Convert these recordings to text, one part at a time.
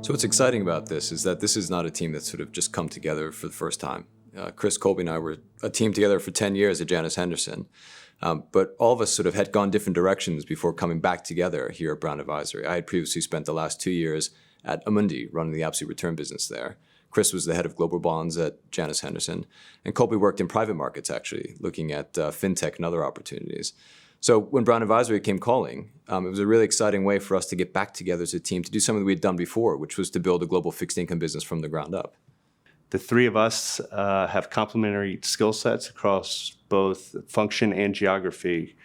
So what's exciting about this is that this is not a team that's sort of just come together for the first time. Chris, Colby, and I were a team together for 10 years at Janus Henderson. But all of us sort of had gone different directions before coming back together here at Brown Advisory. I had previously spent the last 2 years at Amundi running the absolute return business there. Chris was the head of global bonds at Janus Henderson. And Colby worked in private markets, actually, looking at fintech and other opportunities. So when Brown Advisory came calling, it was a really exciting way for us to get back together as a team to do something we'd done before, which was to build a global fixed income business from the ground up. The three of us have complementary skill sets across both function and geography.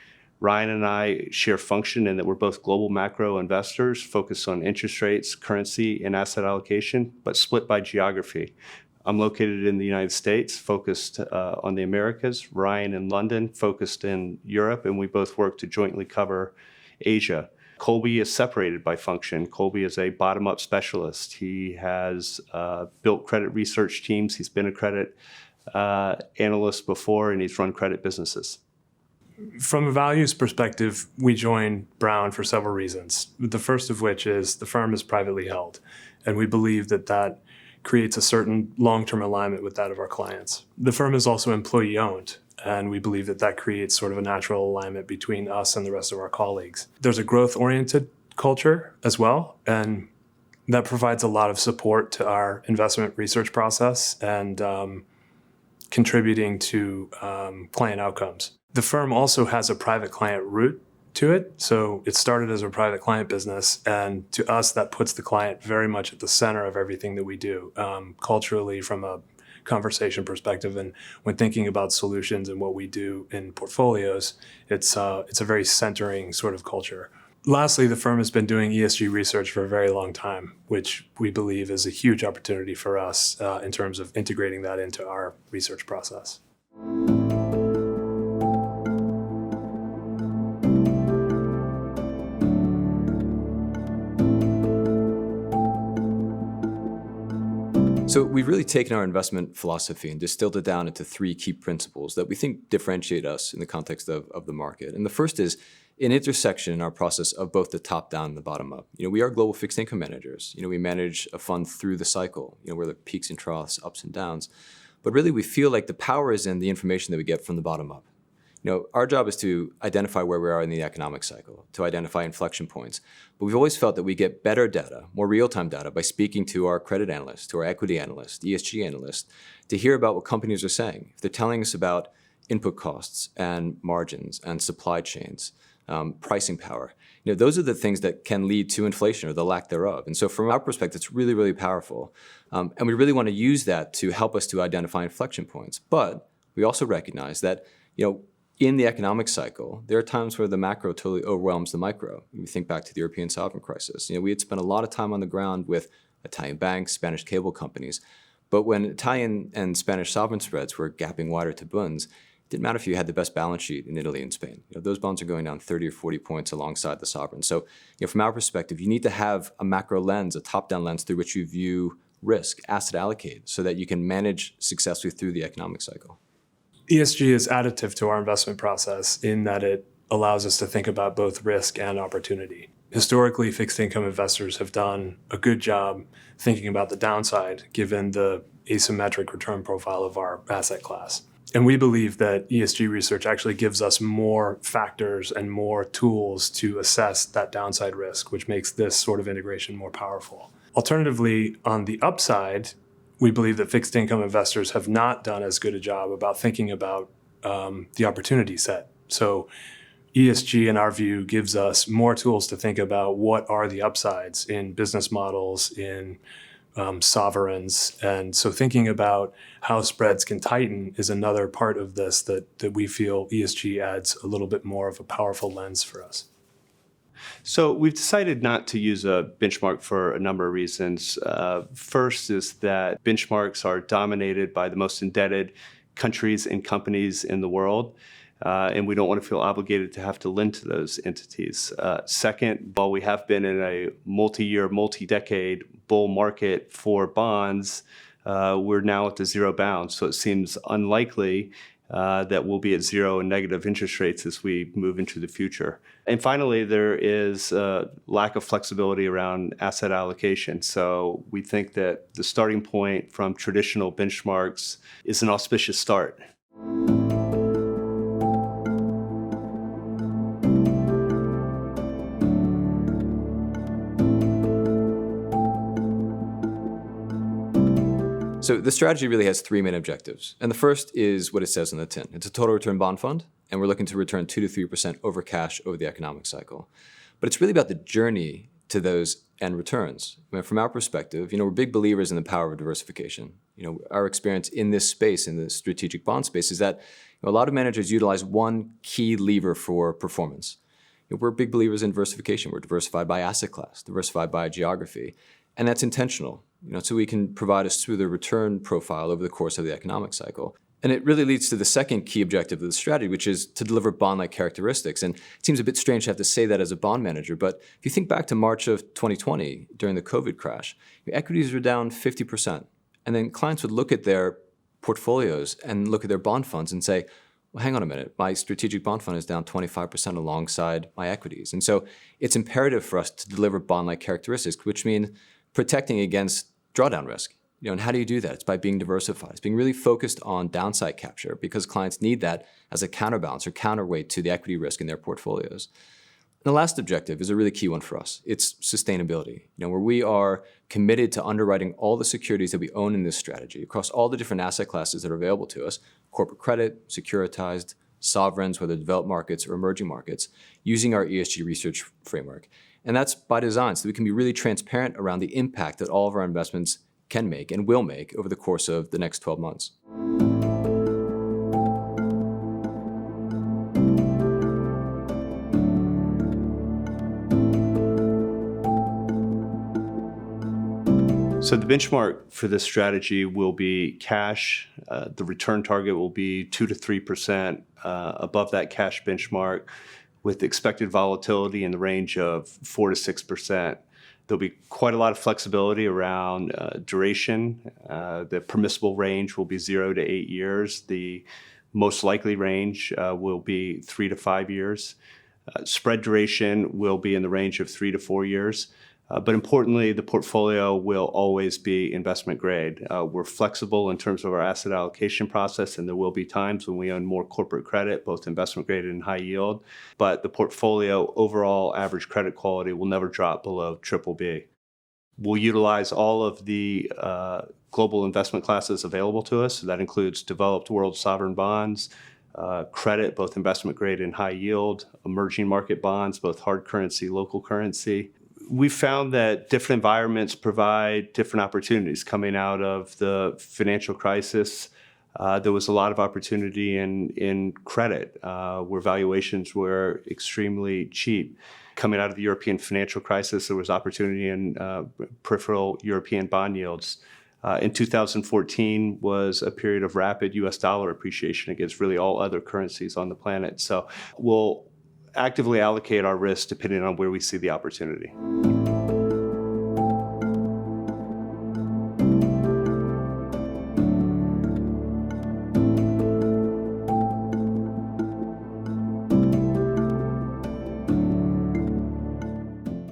Ryan and I share function in that we're both global macro investors focused on interest rates, currency, and asset allocation, but split by geography. I'm located in the United States, focused on the Americas. Ryan in London, focused in Europe, and we both work to jointly cover Asia. Colby is separated by function. Colby is a bottom-up specialist. He has built credit research teams. He's been a credit analyst before, and he's run credit businesses. From a values perspective, we joined Brown for several reasons. The first of which is the firm is privately held, and we believe that that creates a certain long-term alignment with that of our clients. The firm is also employee-owned, and we believe that that creates sort of a natural alignment between us and the rest of our colleagues. There's a growth-oriented culture as well, and that provides a lot of support to our investment research process and contributing to client outcomes. The firm also has a private client route to it. So it started as a private client business, and to us, that puts the client very much at the center of everything that we do, culturally from a conversation perspective. And when thinking about solutions and what we do in portfolios, it's a very centering sort of culture. Lastly, the firm has been doing ESG research for a very long time, which we believe is a huge opportunity for us in terms of integrating that into our research process. So we've really taken our investment philosophy and distilled it down into three key principles that we think differentiate us in the context of the market. And the first is an intersection in our process of both the top down and the bottom up. We are global fixed income managers. We manage a fund through the cycle, where there are peaks and troughs, ups and downs. But really we feel like the power is in the information that we get from the bottom up. Our job is to identify where we are in the economic cycle, to identify inflection points. But we've always felt that we get better data, more real-time data, by speaking to our credit analysts, to our equity analysts, ESG analysts, to hear about what companies are saying. If they're telling us about input costs and margins and supply chains, pricing power, those are the things that can lead to inflation or the lack thereof. And so from our perspective, it's really, really powerful. And we really want to use that to help us to identify inflection points. But we also recognize that, in the economic cycle, there are times where the macro totally overwhelms the micro. We think back to the European sovereign crisis. We had spent a lot of time on the ground with Italian banks, Spanish cable companies. But when Italian and Spanish sovereign spreads were gapping wider to bunds, it didn't matter if you had the best balance sheet in Italy and Spain. Those bonds are going down 30 or 40 points alongside the sovereign. So from our perspective, you need to have a macro lens, a top-down lens through which you view risk, asset allocate, so that you can manage successfully through the economic cycle. ESG is additive to our investment process in that it allows us to think about both risk and opportunity. Historically, fixed income investors have done a good job thinking about the downside given the asymmetric return profile of our asset class. And we believe that ESG research actually gives us more factors and more tools to assess that downside risk, which makes this sort of integration more powerful. Alternatively, on the upside, we believe that fixed income investors have not done as good a job about thinking about the opportunity set. So ESG, in our view, gives us more tools to think about what are the upsides in business models, in sovereigns. And so thinking about how spreads can tighten is another part of this that we feel ESG adds a little bit more of a powerful lens for us. So we've decided not to use a benchmark for a number of reasons. First is that benchmarks are dominated by the most indebted countries and companies in the world, and we don't want to feel obligated to have to lend to those entities. Second, while we have been in a multi-year, multi-decade bull market for bonds, we're now at the zero bound, so it seems unlikely that will be at zero and negative interest rates as we move into the future. And finally, there is a lack of flexibility around asset allocation. So we think that the starting point from traditional benchmarks is an auspicious start. So the strategy really has three main objectives. And the first is what it says on the tin. It's a total return bond fund, and we're looking to return 2 to 3% over cash over the economic cycle. But it's really about the journey to those end returns. I mean, from our perspective, we're big believers in the power of diversification. Our experience in this space, in the strategic bond space, is that a lot of managers utilize one key lever for performance. We're big believers in diversification. We're diversified by asset class, diversified by geography, and that's intentional. So we can provide us through the return profile over the course of the economic cycle. And it really leads to the second key objective of the strategy, which is to deliver bond-like characteristics. And it seems a bit strange to have to say that as a bond manager, but if you think back to March of 2020, during the COVID crash, equities were down 50%. And then clients would look at their portfolios and look at their bond funds and say, well, hang on a minute, my strategic bond fund is down 25% alongside my equities. And so it's imperative for us to deliver bond-like characteristics, which mean protecting against drawdown risk. And how do you do that? It's by being diversified. It's being really focused on downside capture because clients need that as a counterbalance or counterweight to the equity risk in their portfolios. And the last objective is a really key one for us. It's sustainability, where we are committed to underwriting all the securities that we own in this strategy across all the different asset classes that are available to us, corporate credit, securitized, sovereigns, whether developed markets or emerging markets, using our ESG research framework. And that's by design, so we can be really transparent around the impact that all of our investments can make and will make over the course of the next 12 months. So the benchmark for this strategy will be cash. The return target will be 2 to 3% above that cash benchmark, with expected volatility in the range of 4 to 6%. There'll be quite a lot of flexibility around duration. The permissible range will be 0 to 8 years. The most likely range will be 3 to 5 years. Spread duration will be in the range of 3 to 4 years. But importantly, the portfolio will always be investment grade. We're flexible in terms of our asset allocation process, and there will be times when we own more corporate credit, both investment grade and high yield. But the portfolio overall average credit quality will never drop below BBB. We'll utilize all of the global investment classes available to us. So that includes developed world sovereign bonds, credit, both investment grade and high yield, emerging market bonds, both hard currency, local currency. We found that different environments provide different opportunities. Coming out of the financial crisis, there was a lot of opportunity in credit, where valuations were extremely cheap. Coming out of the European financial crisis, there was opportunity in peripheral European bond yields. In 2014 was a period of rapid US dollar appreciation against really all other currencies on the planet. So we'll actively allocate our risk depending on where we see the opportunity.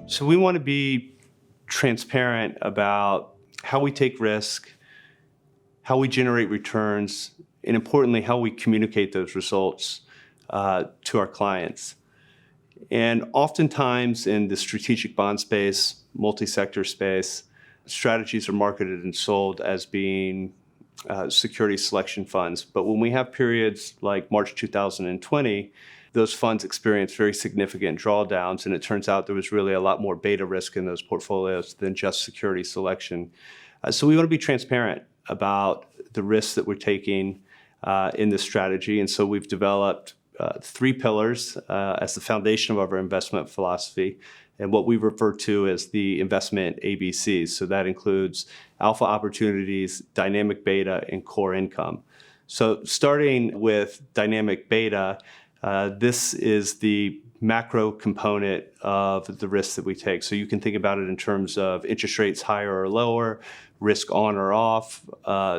So we want to be transparent about how we take risk, how we generate returns, and importantly, how we communicate those results to our clients. And oftentimes in the strategic bond space, multi-sector space, strategies are marketed and sold as being security selection funds. But when we have periods like March 2020, those funds experienced very significant drawdowns, and it turns out there was really a lot more beta risk in those portfolios than just security selection. So we want to be transparent about the risks that we're taking in this strategy, and so we've developed 3 pillars as the foundation of our investment philosophy, and what we refer to as the investment ABCs. So that includes alpha opportunities, dynamic beta, and core income. So starting with dynamic beta, this is the macro component of the risks that we take. So you can think about it in terms of interest rates higher or lower, risk on or off,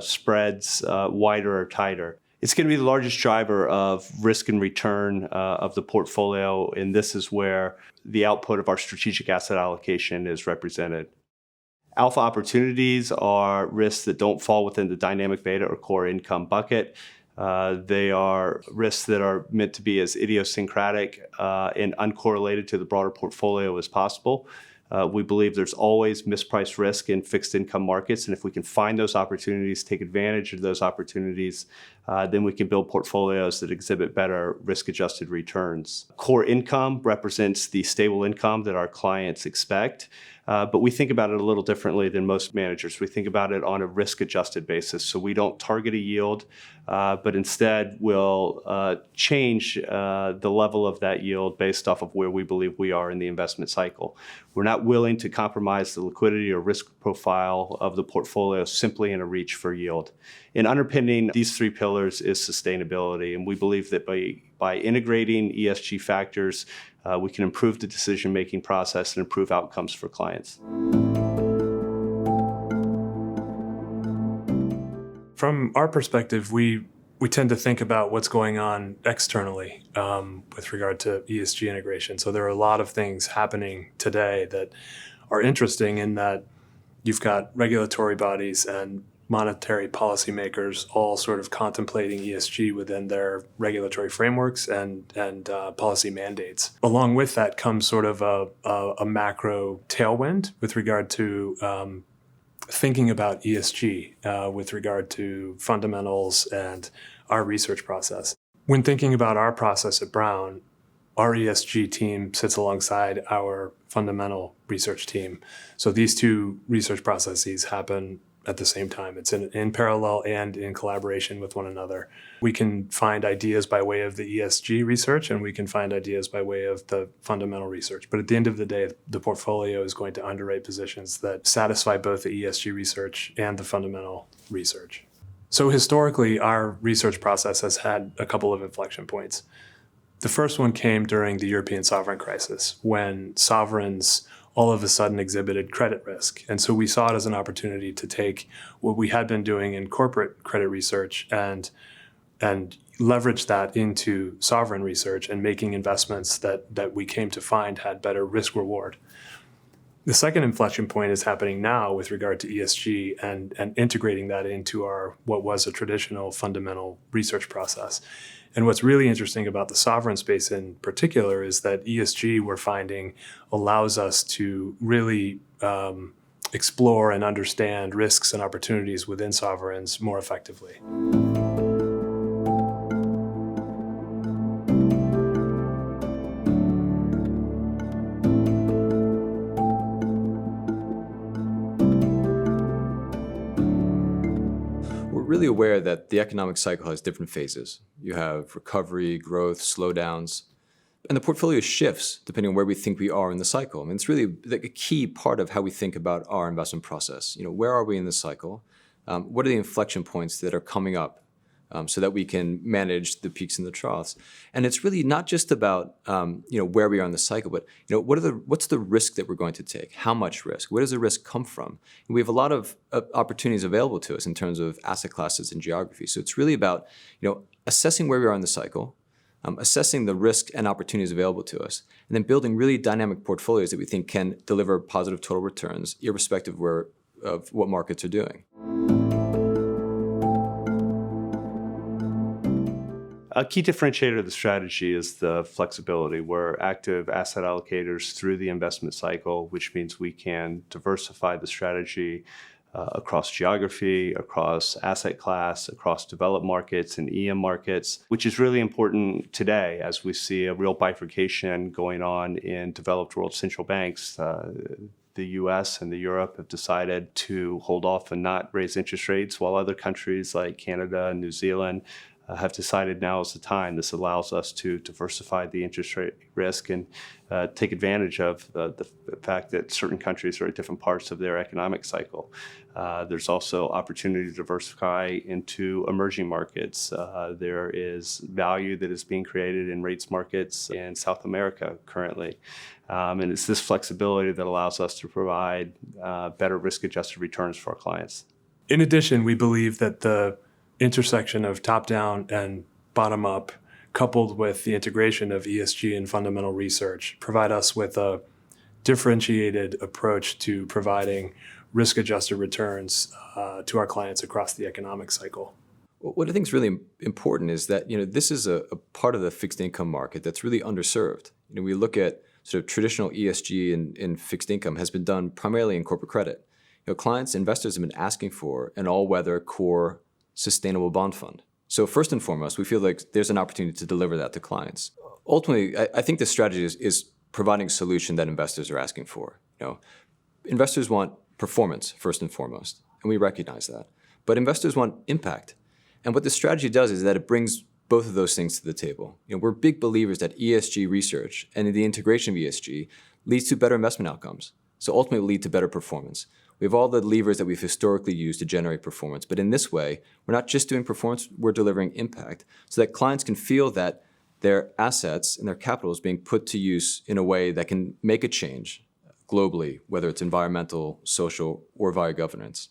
spreads wider or tighter. It's going to be the largest driver of risk and return of the portfolio, and this is where the output of our strategic asset allocation is represented. Alpha opportunities are risks that don't fall within the dynamic beta or core income bucket. They are risks that are meant to be as idiosyncratic and uncorrelated to the broader portfolio as possible. We believe there's always mispriced risk in fixed income markets, and if we can find those opportunities, take advantage of those opportunities, then we can build portfolios that exhibit better risk-adjusted returns. Core income represents the stable income that our clients expect, but we think about it a little differently than most managers. We think about it on a risk-adjusted basis, so we don't target a yield, but instead we'll change the level of that yield based off of where we believe we are in the investment cycle. We're not willing to compromise the liquidity or risk profile of the portfolio simply in a reach for yield. And underpinning these three pillars is sustainability, and we believe that by integrating ESG factors, we can improve the decision-making process and improve outcomes for clients. From our perspective, we tend to think about what's going on externally with regard to ESG integration. So there are a lot of things happening today that are interesting in that you've got regulatory bodies and monetary policymakers all sort of contemplating ESG within their regulatory frameworks and policy mandates. Along with that comes sort of a macro tailwind with regard to thinking about ESG with regard to fundamentals and our research process. When thinking about our process at Brown, our ESG team sits alongside our fundamental research team. So these two research processes happen at the same time. It's in parallel and in collaboration with one another. We can find ideas by way of the ESG research, and we can find ideas by way of the fundamental research. But at the end of the day, the portfolio is going to underwrite positions that satisfy both the ESG research and the fundamental research. So historically, our research process has had a couple of inflection points. The first one came during the European sovereign crisis, when sovereigns all of a sudden exhibited credit risk. And so we saw it as an opportunity to take what we had been doing in corporate credit research and leverage that into sovereign research and making investments that we came to find had better risk reward. The second inflection point is happening now with regard to ESG and integrating that into our what was a traditional fundamental research process. And what's really interesting about the sovereign space in particular is that ESG, we're finding, allows us to really explore and understand risks and opportunities within sovereigns more effectively. Really aware that the economic cycle has different phases. You have recovery, growth, slowdowns, and the portfolio shifts depending on where we think we are in the cycle. I mean, it's really a key part of how we think about our investment process. Where are we in the cycle? What are the inflection points that are coming up so that we can manage the peaks and the troughs? And it's really not just about where we are in the cycle, but what's the risk that we're going to take? How much risk? Where does the risk come from? And we have a lot of opportunities available to us in terms of asset classes and geography. So it's really about assessing where we are in the cycle, assessing the risk and opportunities available to us, and then building really dynamic portfolios that we think can deliver positive total returns, irrespective of what markets are doing. A key differentiator of the strategy is the flexibility. We're active asset allocators through the investment cycle, which means we can diversify the strategy across geography, across asset class, across developed markets and EM markets, which is really important today as we see a real bifurcation going on in developed world central banks. The US and Europe have decided to hold off and not raise interest rates, while other countries like Canada and New Zealand have decided now is the time. This allows us to diversify the interest rate risk and take advantage of the fact that certain countries are at different parts of their economic cycle. There's also opportunity to diversify into emerging markets. There is value that is being created in rates markets in South America currently. And it's this flexibility that allows us to provide better risk-adjusted returns for our clients. In addition, we believe that the intersection of top-down and bottom-up, coupled with the integration of ESG and fundamental research, provide us with a differentiated approach to providing risk-adjusted returns to our clients across the economic cycle. What I think is really important is that this is a part of the fixed income market that's really underserved. We look at sort of traditional ESG in fixed income has been done primarily in corporate credit. Clients, investors have been asking for an all-weather core sustainable bond fund. So first and foremost, we feel like there's an opportunity to deliver that to clients. Ultimately, I think the strategy is providing a solution that investors are asking for. Investors want performance first and foremost, and we recognize that. But investors want impact. And what the strategy does is that it brings both of those things to the table. We're big believers that ESG research and the integration of ESG leads to better investment outcomes. So ultimately lead to better performance. We have all the levers that we've historically used to generate performance. But in this way, we're not just doing performance, we're delivering impact so that clients can feel that their assets and their capital is being put to use in a way that can make a change globally, whether it's environmental, social, or via governance.